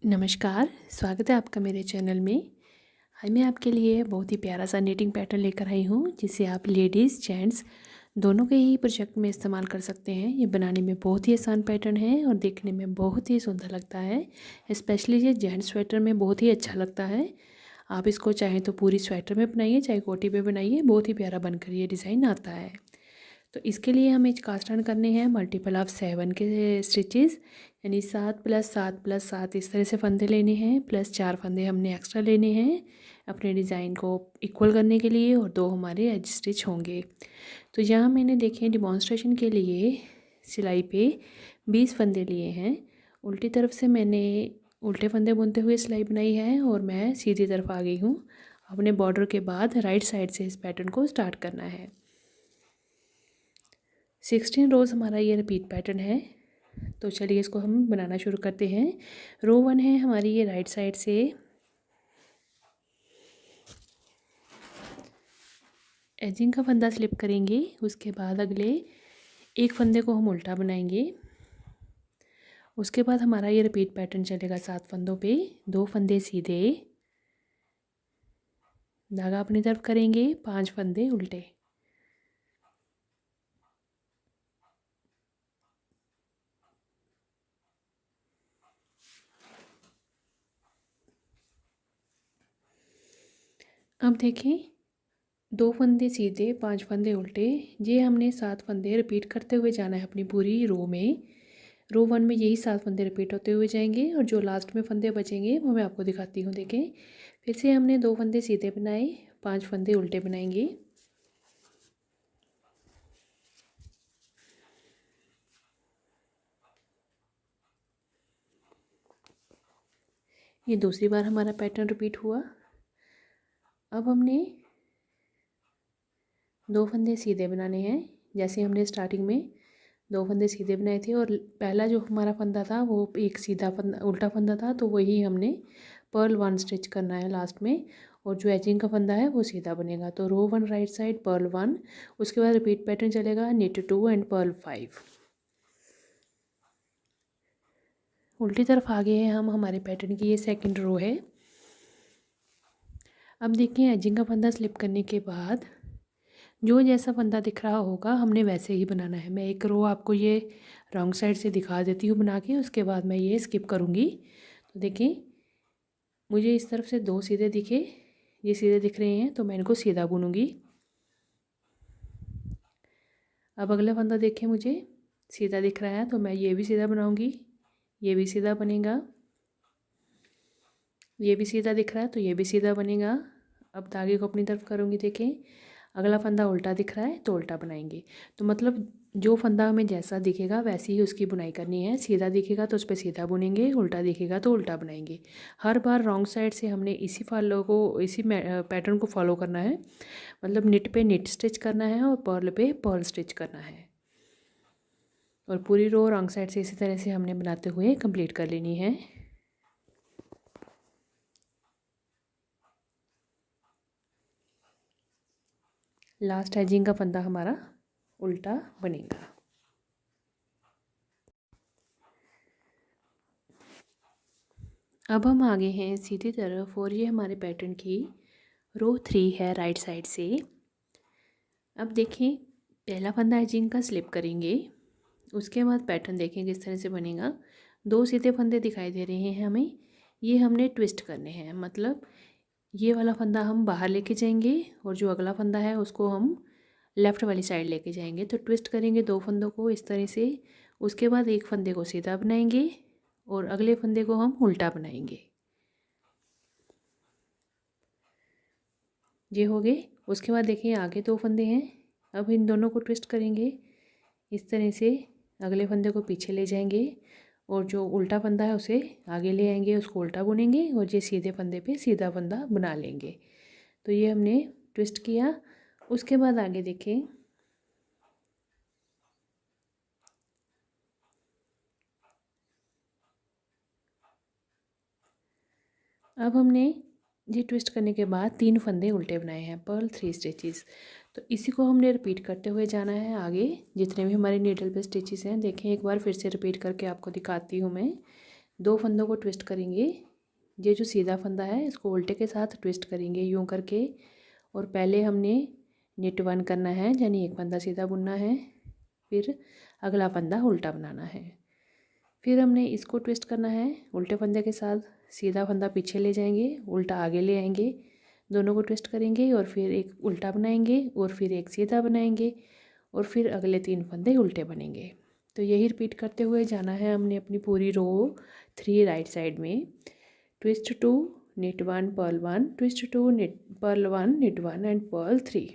नमस्कार, स्वागत है आपका मेरे चैनल में। आज मैं आपके लिए बहुत ही प्यारा सा निटिंग पैटर्न लेकर आई हूँ, जिसे आप लेडीज़ जेंट्स दोनों के ही प्रोजेक्ट में इस्तेमाल कर सकते हैं। ये बनाने में बहुत ही आसान पैटर्न है और देखने में बहुत ही सुंदर लगता है। स्पेशली ये जेंट्स स्वेटर में बहुत ही अच्छा लगता है। आप इसको चाहें तो पूरी स्वेटर में बनाइए, चाहे कोटी पे बनाइए, बहुत ही प्यारा बनकर ये डिज़ाइन आता है। तो इसके लिए हमें कास्ट ऑन करने हैं मल्टीपल ऑफ 7 के स्टिचेस, यानी 7 + 7 + 7 इस तरह से फंदे लेने हैं, प्लस 4 फंदे हमने एक्स्ट्रा लेने हैं अपने डिज़ाइन को इक्वल करने के लिए, और 2 हमारे एज स्टिच होंगे। तो यहाँ मैंने देखें डिमॉन्स्ट्रेशन के लिए सिलाई पे 20 फंदे लिए हैं। उल्टी तरफ से मैंने उल्टे फंदे बुनते हुए सिलाई बनाई है और मैं सीधी तरफ आ गई हूँ। अपने बॉर्डर के बाद राइट साइड से इस पैटर्न को स्टार्ट करना है। 16 रोज़ हमारा ये रिपीट पैटर्न है। तो चलिए इसको हम बनाना शुरू करते हैं। रो 1 है हमारी, ये राइट साइड से एजिंग का फंदा स्लिप करेंगे। उसके बाद अगले एक फंदे को हम उल्टा बनाएंगे। उसके बाद हमारा ये रिपीट पैटर्न चलेगा 7 फंदों पे। 2 फंदे सीधे, धागा अपनी तरफ करेंगे, 5 फंदे उल्टे। अब देखें, 2 फंदे सीधे, 5 फंदे उल्टे, ये हमने 7 फंदे रिपीट करते हुए जाना है अपनी पूरी रो में। रो 1 में यही 7 फंदे रिपीट होते हुए जाएंगे और जो लास्ट में फंदे बचेंगे वो मैं आपको दिखाती हूँ। देखें, फिर से हमने 2 फंदे सीधे बनाए, 5 फंदे उल्टे बनाएंगे। ये दूसरी बार हमारा पैटर्न रिपीट हुआ। अब हमने 2 फंदे सीधे बनाने हैं, जैसे हमने स्टार्टिंग में 2 फंदे सीधे बनाए थे और पहला जो हमारा फंदा था वो एक सीधा फंदा उल्टा फंदा था, तो वही हमने पर्ल 1 स्टिच करना है लास्ट में, और जो एजिंग का फंदा है वो सीधा बनेगा। तो रो 1 राइट साइड पर्ल 1, उसके बाद रिपीट पैटर्न चलेगा निट 2 एंड पर्ल 5। उल्टी तरफ आ गए हैं हम, हमारे पैटर्न की ये सेकंड रो है। अब देखिए, एजिंग का फंदा स्लिप करने के बाद जो जैसा फंदा दिख रहा होगा हमने वैसे ही बनाना है। मैं एक रो आपको ये रॉन्ग साइड से दिखा देती हूँ बना के, उसके बाद मैं ये स्किप करूँगी। तो देखें, मुझे इस तरफ से 2 सीधे दिखे, ये सीधे दिख रहे हैं, तो मैं इनको सीधा बुनूँगी। अब अगला फंदा देखें, मुझे सीधा दिख रहा है, तो मैं ये भी सीधा बनाऊँगी, ये भी सीधा बनेगा। ये भी सीधा दिख रहा है तो ये भी सीधा बनेगा। अब धागे को अपनी तरफ करूँगी। देखें, अगला फंदा उल्टा दिख रहा है तो उल्टा बनाएंगे। तो मतलब जो फंदा हमें जैसा दिखेगा वैसी ही उसकी बुनाई करनी है। सीधा दिखेगा तो उस पर सीधा बुनेंगे, उल्टा दिखेगा तो उल्टा बनाएंगे। हर बार रॉन्ग साइड से हमने इसी पैटर्न को फॉलो करना है। मतलब निट पे निट स्टिच करना है और पर्ल पे पर्ल स्टिच करना है, और पूरी रो रॉन्ग साइड से इसी तरह से हमने बनाते हुए कंप्लीट कर लेनी है। लास्ट एजिंग का फंदा हमारा उल्टा बनेगा। अब हम आगे हैं सीधी तरफ, और ये हमारे पैटर्न की रो 3 है राइट साइड से। अब देखें, पहला फंदा एजिंग का स्लिप करेंगे। उसके बाद पैटर्न देखें किस तरह से बनेगा। 2 सीधे फंदे दिखाई दे रहे हैं हमें, ये हमने ट्विस्ट करने हैं। मतलब ये वाला फंदा हम बाहर लेके जाएंगे और जो अगला फंदा है उसको हम लेफ़्ट वाली साइड लेके जाएंगे। तो ट्विस्ट करेंगे 2 फंदों को इस तरह से। उसके बाद एक फंदे को सीधा बनाएंगे और अगले फंदे को हम उल्टा बनाएंगे। ये हो गए। उसके बाद देखिए, आगे 2 फंदे हैं। अब इन दोनों को ट्विस्ट करेंगे इस तरह से, अगले फंदे को पीछे ले जाएंगे और जो उल्टा फंदा है उसे आगे ले आएंगे, उसको उल्टा बुनेंगे और ये सीधे फंदे पे सीधा फंदा बना लेंगे। तो ये हमने ट्विस्ट किया। उसके बाद आगे देखें, अब हमने ये ट्विस्ट करने के बाद 3 फंदे उल्टे बनाए हैं, पर्ल 3 स्टिचेस। तो इसी को हमने रिपीट करते हुए जाना है आगे, जितने भी हमारे नीडल पे स्टिचेस हैं। देखें, एक बार फिर से रिपीट करके आपको दिखाती हूँ मैं। 2 फंदों को ट्विस्ट करेंगे। ये जो सीधा फंदा है इसको उल्टे के साथ ट्विस्ट करेंगे यूँ करके, और पहले हमने निट 1 करना है, यानी एक फंदा सीधा बुनना है, फिर अगला फंदा उल्टा बनाना है। फिर हमने इसको ट्विस्ट करना है उल्टे फंदे के साथ, सीधा फंदा पीछे ले जाएंगे, उल्टा आगे ले आएंगे, दोनों को ट्विस्ट करेंगे और फिर एक उल्टा बनाएंगे और फिर एक सीधा बनाएंगे और फिर अगले 3 फंदे उल्टे बनेंगे। तो यही रिपीट करते हुए जाना है हमने अपनी पूरी रो 3 राइट साइड में। Twist 2 knit 1 purl 1, twist 2 knit purl 1 knit 1 and purl 3।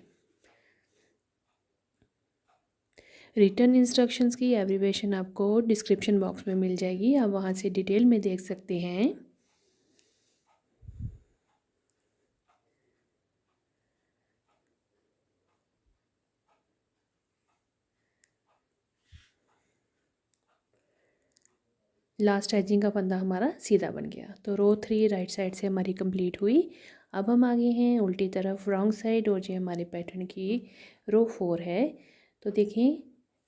Return instructions की एब्रीवेशन आपको डिस्क्रिप्शन बॉक्स में मिल जाएगी, आप वहाँ से डिटेल में देख सकते हैं। लास्ट एजिंग का फंदा हमारा सीधा बन गया। तो रो 3 राइट साइड से हमारी कंप्लीट हुई। अब हम आगे हैं उल्टी तरफ रॉन्ग साइड, और जो हमारे पैटर्न की रो 4 है। तो देखें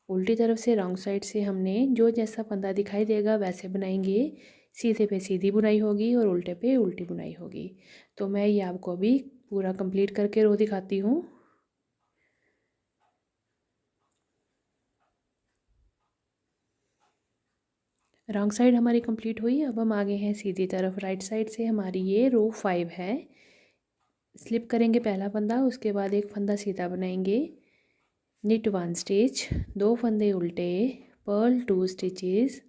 उल्टी तरफ से रॉन्ग साइड से हमने जो जैसा फंदा दिखाई देगा वैसे बनाएंगे। सीधे पे सीधी बुनाई होगी और उल्टे पे उल्टी बुनाई होगी। तो मैं ये आपको अभी पूरा कंप्लीट करके रो दिखाती हूँ। रॉन्ग साइड हमारी कंप्लीट हुई। अब हम आगे हैं सीधी तरफ राइट साइड से, हमारी ये रो 5 है। स्लिप करेंगे पहला फंदा, उसके बाद एक फंदा सीधा बनाएंगे, निट 1 स्टिच, 2 फंदे उल्टे, पर्ल 2 स्टिचेस,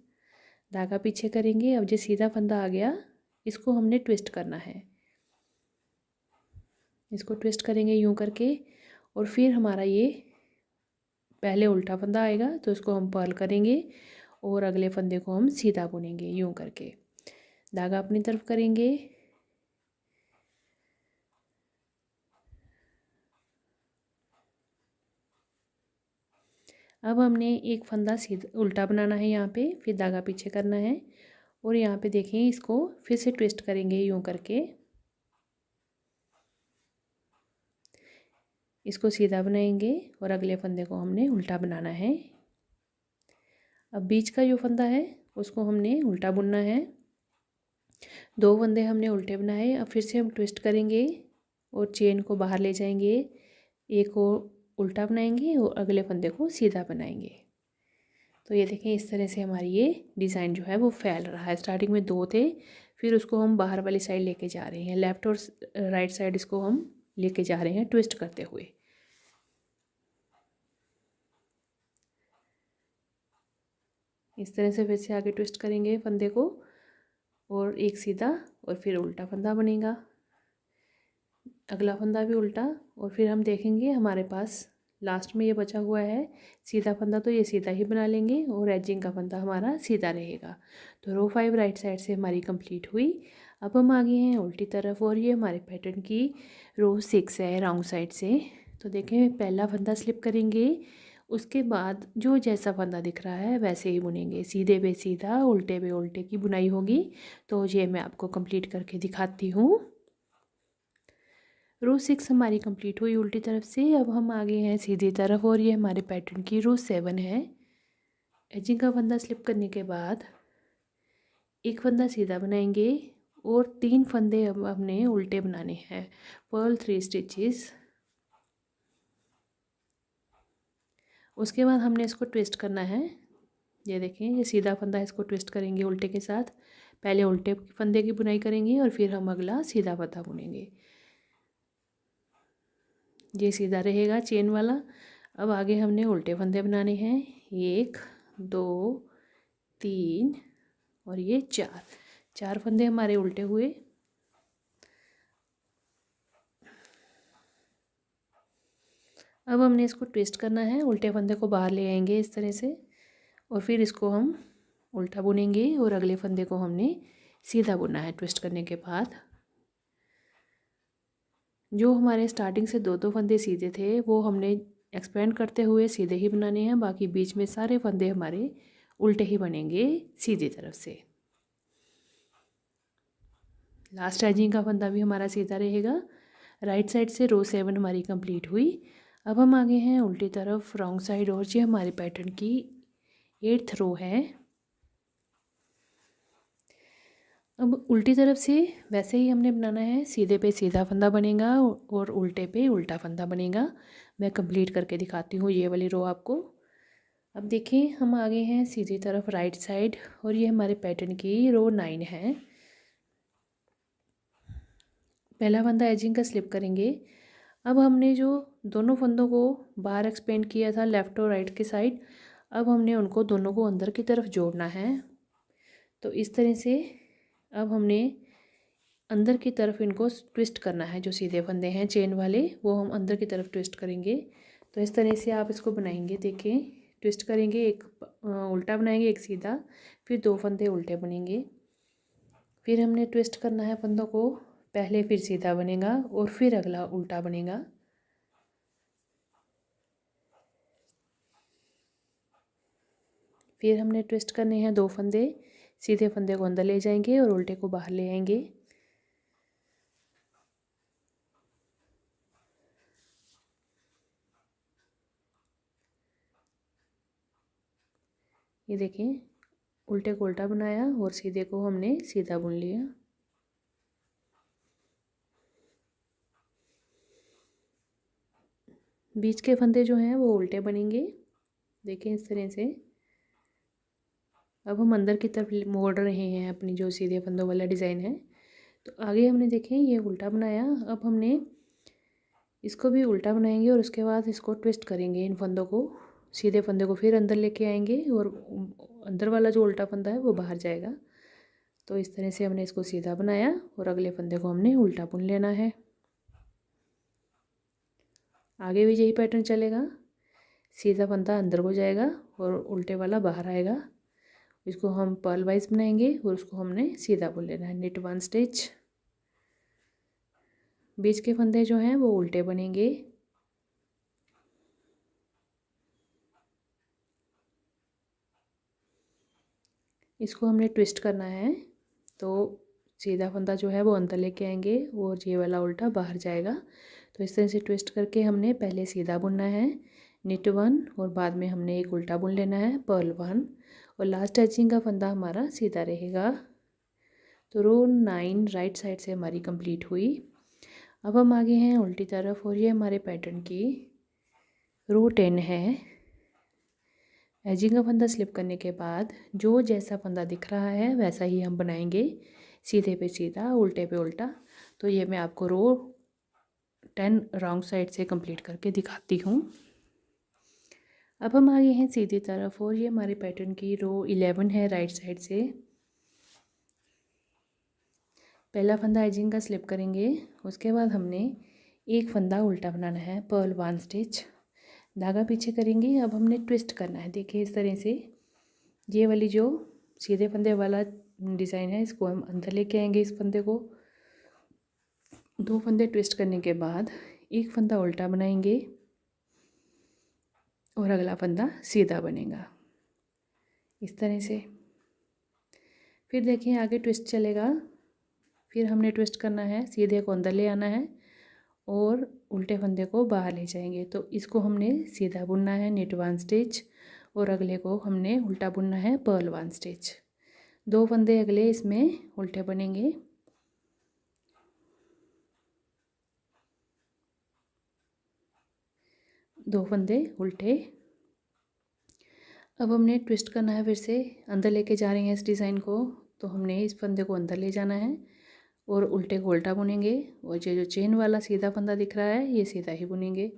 धागा पीछे करेंगे। अब जो सीधा फंदा आ गया इसको हमने ट्विस्ट करना है, इसको ट्विस्ट करेंगे यूं करके, और फिर हमारा ये पहले उल्टा फंदा आएगा तो इसको हम पर्ल करेंगे और अगले फंदे को हम सीधा बुनेंगे यूं करके। धागा अपनी तरफ करेंगे, अब हमने एक फंदा सीधा उल्टा बनाना है यहाँ पे, फिर धागा पीछे करना है और यहाँ पे देखें इसको फिर से ट्विस्ट करेंगे यूं करके, इसको सीधा बनाएंगे और अगले फंदे को हमने उल्टा बनाना है। अब बीच का जो फंदा है उसको हमने उल्टा बुनना है। 2 फंदे हमने उल्टे बनाए, अब फिर से हम ट्विस्ट करेंगे और चेन को बाहर ले जाएंगे, एक को उल्टा बनाएंगे और अगले फंदे को सीधा बनाएंगे। तो ये देखें इस तरह से हमारी ये डिज़ाइन जो है वो फैल रहा है। स्टार्टिंग में 2 थे, फिर उसको हम बाहर वाली साइड लेके जा रहे हैं, लेफ़्ट और राइट साइड इसको हम लेके जा रहे हैं ट्विस्ट करते हुए। इस तरह से फिर से आगे ट्विस्ट करेंगे फंदे को और एक सीधा और फिर उल्टा फंदा बनेगा, अगला फंदा भी उल्टा, और फिर हम देखेंगे हमारे पास लास्ट में ये बचा हुआ है सीधा फंदा, तो ये सीधा ही बना लेंगे और एजिंग का फंदा हमारा सीधा रहेगा। तो रो 5 राइट साइड से हमारी कंप्लीट हुई। अब हम आगे हैं उल्टी तरफ और ये हमारे पैटर्न की रो 6 है रॉन्ग साइड से। तो देखें पहला फंदा स्लिप करेंगे, उसके बाद जो जैसा फंदा दिख रहा है वैसे ही बुनेंगे, सीधे पे सीधा उल्टे पे उल्टे की बुनाई होगी। तो ये मैं आपको कंप्लीट करके दिखाती हूँ। रो 6 हमारी कंप्लीट हुई उल्टी तरफ से। अब हम आगे हैं सीधी तरफ और ये हमारे पैटर्न की रो 7 है। एजिंग का फंदा स्लिप करने के बाद एक फंदा सीधा बनाएंगे और 3 फंदे अब हमने उल्टे बनाने हैं, पर्ल 3 स्टिचेस। उसके बाद हमने इसको ट्विस्ट करना है, ये देखें ये सीधा फंदा, इसको ट्विस्ट करेंगे उल्टे के साथ, पहले उल्टे फंदे की बुनाई करेंगे और फिर हम अगला सीधा फंदा बुनेंगे, ये सीधा रहेगा चेन वाला। अब आगे हमने उल्टे फंदे बनाने हैं, 1 2 3 और ये 4 फंदे हमारे उल्टे हुए। अब हमने इसको ट्विस्ट करना है, उल्टे फंदे को बाहर ले आएंगे इस तरह से और फिर इसको हम उल्टा बुनेंगे और अगले फंदे को हमने सीधा बुना है ट्विस्ट करने के बाद। जो हमारे स्टार्टिंग से 2 फंदे सीधे थे वो हमने एक्सपेंड करते हुए सीधे ही बनाने हैं, बाकी बीच में सारे फंदे हमारे उल्टे ही बनेंगे सीधी तरफ से। लास्ट एजिंग का फंदा भी हमारा सीधा रहेगा। राइट साइड से रो 7 हमारी कंप्लीट हुई। अब हम आगे हैं उल्टी तरफ रॉन्ग साइड और ये हमारे पैटर्न की 8th रो है। अब उल्टी तरफ से वैसे ही हमने बनाना है, सीधे पे सीधा फंदा बनेगा और उल्टे पे उल्टा फंदा बनेगा। मैं कंप्लीट करके दिखाती हूँ ये वाली रो आपको। अब देखिए हम आगे हैं सीधी तरफ राइट साइड, और ये हमारे पैटर्न की रो 9 है। पहला फंदा एजिंग का स्लिप करेंगे। अब हमने जो दोनों फंदों को बाहर एक्सपेंड किया था लेफ़्ट और राइट के साइड, अब हमने उनको दोनों को अंदर की तरफ जोड़ना है। तो इस तरह से अब हमने अंदर की तरफ इनको ट्विस्ट करना है। जो सीधे फंदे हैं चेन वाले वो हम अंदर की तरफ ट्विस्ट करेंगे। तो इस तरह से आप इसको बनाएंगे। देखिए ट्विस्ट करेंगे, एक उल्टा बनाएंगे एक सीधा, फिर 2 फंदे उल्टे बनेंगे। फिर हमने ट्विस्ट करना है फंदों को, पहले फिर सीधा बनेगा और फिर अगला उल्टा बनेगा। फिर हमने ट्विस्ट करने हैं 2 फंदे, सीधे फंदे को अंदर ले जाएंगे और उल्टे को बाहर ले आएंगे। ये देखिए उल्टे को उल्टा बनाया और सीधे को हमने सीधा बुन लिया। बीच के फंदे जो हैं वो उल्टे बनेंगे। देखिए इस तरह से। अब हम अंदर की तरफ मोड़ रहे हैं अपनी जो सीधे फंदों वाला डिज़ाइन है। तो आगे हमने देखें ये उल्टा बनाया, अब हमने इसको भी उल्टा बनाएंगे और उसके बाद इसको ट्विस्ट करेंगे। इन फंदों को, सीधे फंदे को फिर अंदर लेके आएंगे और अंदर वाला जो उल्टा फंदा है वो बाहर जाएगा। तो इस तरह से हमने इसको सीधा बनाया और अगले फंदे को हमने उल्टा बुन लेना है। आगे भी यही पैटर्न चलेगा। सीधा फंदा अंदर को जाएगा और उल्टे वाला बाहर आएगा। इसको हम पर्ल वाइज बनाएंगे और उसको हमने सीधा बुन लेना है। Knit 1 stitch. बीच के फंदे जो हैं वो उल्टे बनेंगे। इसको हमने ट्विस्ट करना है। तो सीधा फंदा जो है वो अंदर लेके आएंगे और ये वाला उल्टा बाहर जाएगा। तो इस तरह से ट्विस्ट करके हमने पहले सीधा बुनना है निट 1 और बाद में हमने एक उल्टा बुन लेना है पर्ल 1 और लास्ट एजिंग का फंदा हमारा सीधा रहेगा। तो रो 9 राइट साइड से हमारी कंप्लीट हुई। अब हम आगे हैं उल्टी तरफ और ये हमारे पैटर्न की रो 10 है। एजिंग का फंदा स्लिप करने के बाद जो जैसा फंदा दिख रहा है वैसा ही हम बनाएंगे, सीधे पे सीधा उल्टे पे उल्टा। तो ये मैं आपको रो 10 रॉन्ग साइड से कंप्लीट करके दिखाती हूँ। अब हम आगे हैं सीधी तरफ और ये हमारे पैटर्न की रो 11 है राइट साइड से। पहला फंदा एजिंग का स्लिप करेंगे, उसके बाद हमने एक फंदा उल्टा बनाना है पर्ल 1 स्टिच, धागा पीछे करेंगे। अब हमने ट्विस्ट करना है। देखिए इस तरह से ये वाली जो सीधे फंदे वाला डिज़ाइन है इसको हम अंदर लेके आएंगे। इस फंदे को 2 फंदे ट्विस्ट करने के बाद एक फंदा उल्टा बनाएंगे और अगला फंदा सीधा बनेगा इस तरह से। फिर देखिए आगे ट्विस्ट चलेगा। फिर हमने ट्विस्ट करना है, सीधे को अंदर ले आना है और उल्टे फंदे को बाहर ले जाएंगे। तो इसको हमने सीधा बुनना है निट 1 स्टिच और अगले को हमने उल्टा बुनना है पर्ल 1 स्टिच। 2 फंदे अगले इसमें उल्टे बनेंगे। दो फंदे उल्टे। अब हमने ट्विस्ट करना है, फिर से अंदर लेके जा रहे हैं इस डिज़ाइन को। तो हमने इस फंदे को अंदर ले जाना है और उल्टे को उल्टा बुनेंगे और ये जो चेन वाला सीधा फंदा दिख रहा है ये सीधा ही बुनेंगे।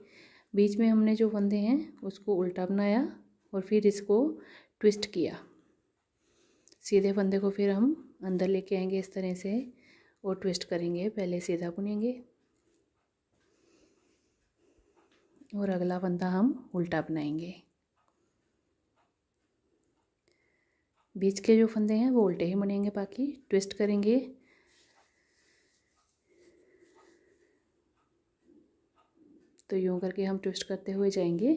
बीच में हमने जो फंदे हैं उसको उल्टा बनाया और फिर इसको ट्विस्ट किया। सीधे फंदे को फिर हम अंदर लेके आएंगे इस तरह से और ट्विस्ट करेंगे, पहले सीधा बुनेंगे और अगला फंदा हम उल्टा बनाएंगे। बीच के जो फंदे हैं वो उल्टे ही बनेंगे, बाकी ट्विस्ट करेंगे। तो यूँ करके हम ट्विस्ट करते हुए जाएंगे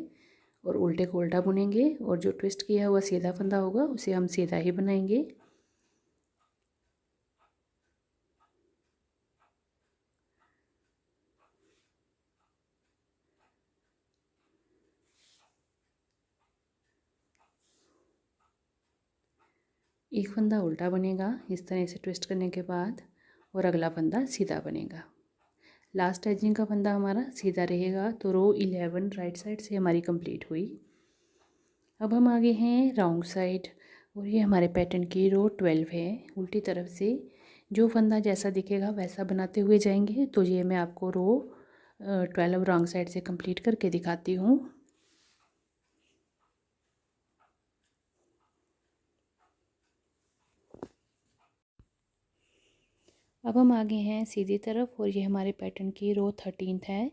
और उल्टे को उल्टा बुनेंगे और जो ट्विस्ट किया हुआ सीधा फंदा होगा उसे हम सीधा ही बनाएंगे। एक फंदा उल्टा बनेगा इस तरह से ट्विस्ट करने के बाद, और अगला फंदा सीधा बनेगा। लास्ट एजिंग का फंदा हमारा सीधा रहेगा। तो रो 11 राइट साइड से हमारी कंप्लीट हुई। अब हम आगे हैं रॉन्ग साइड, और ये हमारे पैटर्न की रो 12 है। उल्टी तरफ से जो फंदा जैसा दिखेगा वैसा बनाते हुए जाएंगे। तो ये मैं आपको रो 12 रॉन्ग साइड से कंप्लीट करके दिखाती हूँ। अब हम आगे हैं सीधी तरफ, और ये हमारे पैटर्न की रो 13 है।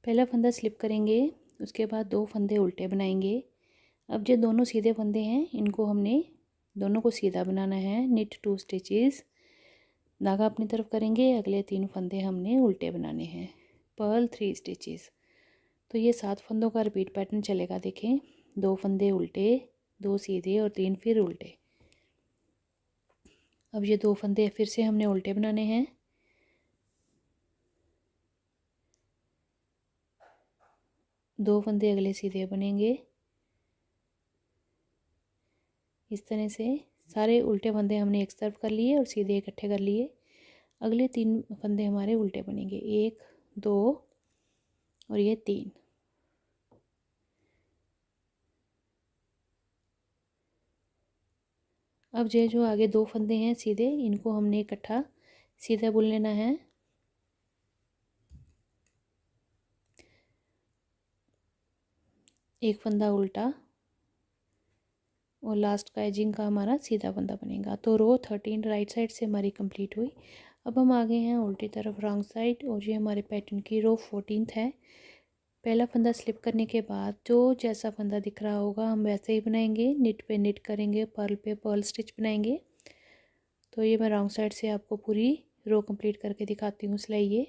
पहला फंदा स्लिप करेंगे, उसके बाद 2 फंदे उल्टे बनाएंगे। अब जो दोनों सीधे फंदे हैं इनको हमने दोनों को सीधा बनाना है। निट 2 स्टिचेस, धागा अपनी तरफ करेंगे। अगले 3 फंदे हमने उल्टे बनाने हैं। Purl 3 stitches. तो ये 7 फंदों का रिपीट पैटर्न चलेगा। देखें, 2 फंदे उल्टे, 2 सीधे और 3 फिर उल्टे। अब ये 2 फंदे फिर से हमने उल्टे बनाने हैं। 2 फंदे अगले सीधे बनेंगे। इस तरह से सारे उल्टे फंदे हमने एक तरफ कर लिए और सीधे इकट्ठे कर लिए। अगले 3 फंदे हमारे उल्टे बनेंगे, 1 2 और ये 3। अब ये जो आगे 2 फंदे हैं सीधे, इनको हमने इकट्ठा सीधा बुन लेना है। एक फंदा उल्टा और लास्ट का एजिंग का हमारा सीधा फंदा बनेगा। तो रो 13 राइट साइड से हमारी कंप्लीट हुई। अब हम आगे हैं उल्टी तरफ रॉन्ग साइड, और ये हमारे पैटर्न की रो 14 है। पहला फंदा स्लिप करने के बाद जो जैसा फंदा दिख रहा होगा हम वैसे ही बनाएंगे। निट पे निट करेंगे, पर्ल पे पर्ल स्टिच बनाएंगे। तो ये मैं रॉन्ग साइड से आपको पूरी रो कंप्लीट करके दिखाती हूँ सिलाई। ये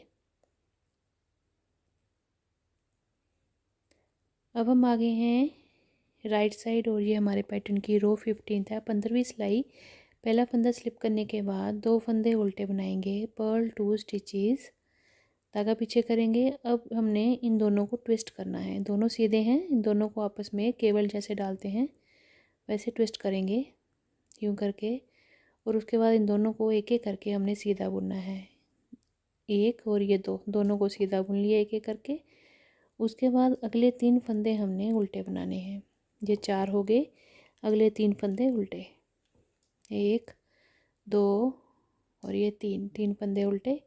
अब हम आगे हैं राइट साइड, और ये हमारे पैटर्न की रो 15 है। 15वीं सिलाई। पहला फंदा स्लिप करने के बाद 2 फंदे उल्टे बनाएंगे। पर्ल 2 स्टिचेस, धागा पीछे करेंगे। अब हमने इन दोनों को ट्विस्ट करना है। दोनों सीधे हैं, इन दोनों को आपस में केबल जैसे डालते हैं वैसे ट्विस्ट करेंगे, यूँ करके। और उसके बाद इन दोनों को एक एक करके हमने सीधा बुनना है। 1 और ये 2, दोनों को सीधा बुन लिया एक एक करके। उसके बाद अगले 3 फंदे हमने उल्टे बनाने हैं। ये 4 हो गए, अगले 3 फंदे उल्टे, 1 2 और ये 3 फंदे उल्टे।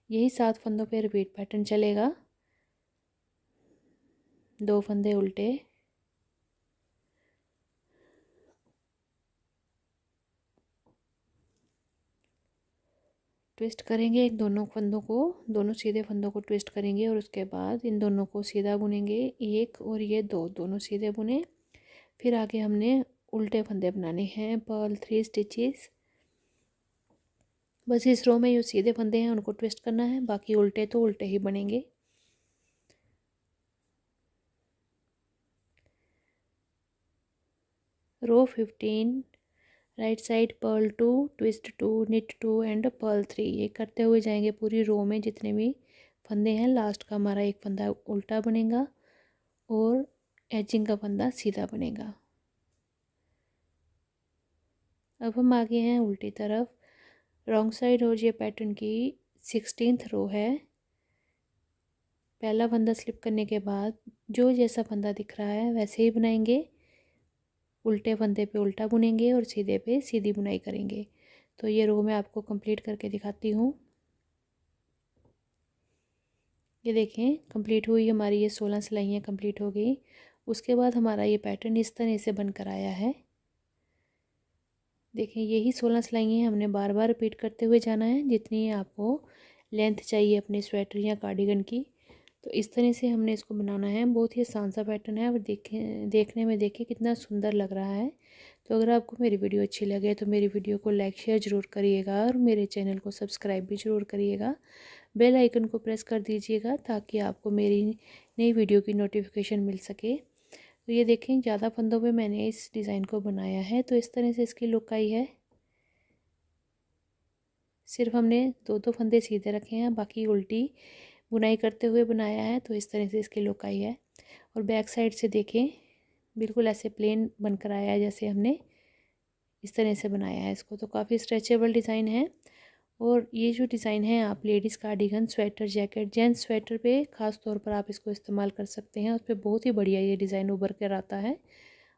यही 7 फंदों पे रिपीट पैटर्न चलेगा। 2 फंदे उल्टे, ट्विस्ट करेंगे इन दोनों फंदों को, दोनों सीधे फंदों को ट्विस्ट करेंगे और उसके बाद इन दोनों को सीधा बुनेंगे। 1 और ये 2, दोनों सीधे बुने। फिर आगे हमने उल्टे फंदे बनाने हैं। Purl 3 stitches. बस इस रो में जो सीधे फंदे हैं उनको ट्विस्ट करना है, बाकी उल्टे तो उल्टे ही बनेंगे। Row 15 right side purl 2 twist 2 knit 2 and purl 3। ये करते हुए जाएंगे पूरी रो में जितने भी फंदे हैं। लास्ट का हमारा एक फंदा उल्टा बनेगा और एजिंग का फंदा सीधा बनेगा। अब हम आगे हैं उल्टी तरफ रॉन्ग साइड, और ये पैटर्न की 16th रो है। पहला फंदा स्लिप करने के बाद जो जैसा फंदा दिख रहा है वैसे ही बनाएंगे। उल्टे फंदे पे उल्टा बुनेंगे और सीधे पे सीधी बुनाई करेंगे। तो ये रो मैं आपको कंप्लीट करके दिखाती हूँ। ये देखें कंप्लीट हुई हमारी, ये 16 सिलाइयाँ कंप्लीट हो गई। उसके बाद हमारा ये पैटर्न इस तरह से बनकर आया है। देखें यही 16 सिलाइयाँ हमने बार बार रिपीट करते हुए जाना है जितनी आपको लेंथ चाहिए अपने स्वेटर या कार्डिगन की। तो इस तरह से हमने इसको बनाना है। बहुत ही आसान सा पैटर्न है और देखने में देखिए कितना सुंदर लग रहा है। तो अगर आपको मेरी वीडियो अच्छी लगे तो मेरी वीडियो को लाइक शेयर ज़रूर करिएगा और मेरे चैनल को सब्सक्राइब भी ज़रूर करिएगा। बेल आइकन को प्रेस कर दीजिएगा ताकि आपको मेरी नई वीडियो की नोटिफिकेशन मिल सके। तो ये देखें ज़्यादा फंदों पे मैंने इस डिज़ाइन को बनाया है। तो इस तरह से इसकी लुक आई है। सिर्फ हमने 2 फंदे सीधे रखे हैं, बाकी उल्टी बुनाई करते हुए बनाया है। तो इस तरह से इसकी लुक आई है। और बैक साइड से देखें बिल्कुल ऐसे प्लेन बनकर आया है जैसे हमने इस तरह से बनाया है इसको। तो काफ़ी स्ट्रेचेबल डिज़ाइन है। और ये जो डिज़ाइन है आप ladies cardigan, sweater, jacket, gents sweater पे ख़ास तौर पर आप इसको इस्तेमाल कर सकते हैं। उस पर बहुत ही बढ़िया ये डिज़ाइन उभर कर आता है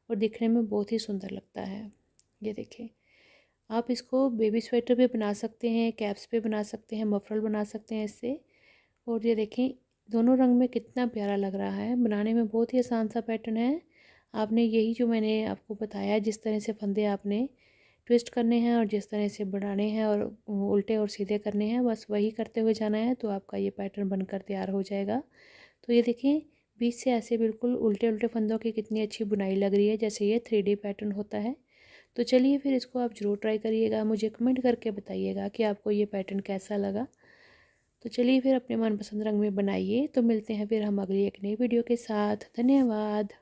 और दिखने में बहुत ही सुंदर लगता है। ये देखिए, आप इसको बेबी स्वेटर पे बना सकते हैं, कैप्स पे बना सकते हैं, मफरल बना सकते हैं इससे। और ये देखें दोनों रंग में कितना प्यारा लग रहा है। बनाने में बहुत ही आसान सा पैटर्न है। आपने यही जो मैंने आपको बताया, जिस तरह से फंदे आपने ट्विस्ट करने हैं और जिस तरह से बनाने हैं और उल्टे और सीधे करने हैं, बस वही करते हुए जाना है तो आपका ये पैटर्न बनकर तैयार हो जाएगा। तो ये देखें बीच से ऐसे बिल्कुल उल्टे उल्टे फंदों की कितनी अच्छी बुनाई लग रही है, जैसे ये 3D पैटर्न होता है। तो चलिए फिर इसको आप ज़रूर ट्राई करिएगा, मुझे कमेंट करके बताइएगा कि आपको ये पैटर्न कैसा लगा। तो चलिए फिर अपने मनपसंद रंग में बनाइए। तो मिलते हैं फिर हम अगली एक नई वीडियो के साथ। धन्यवाद।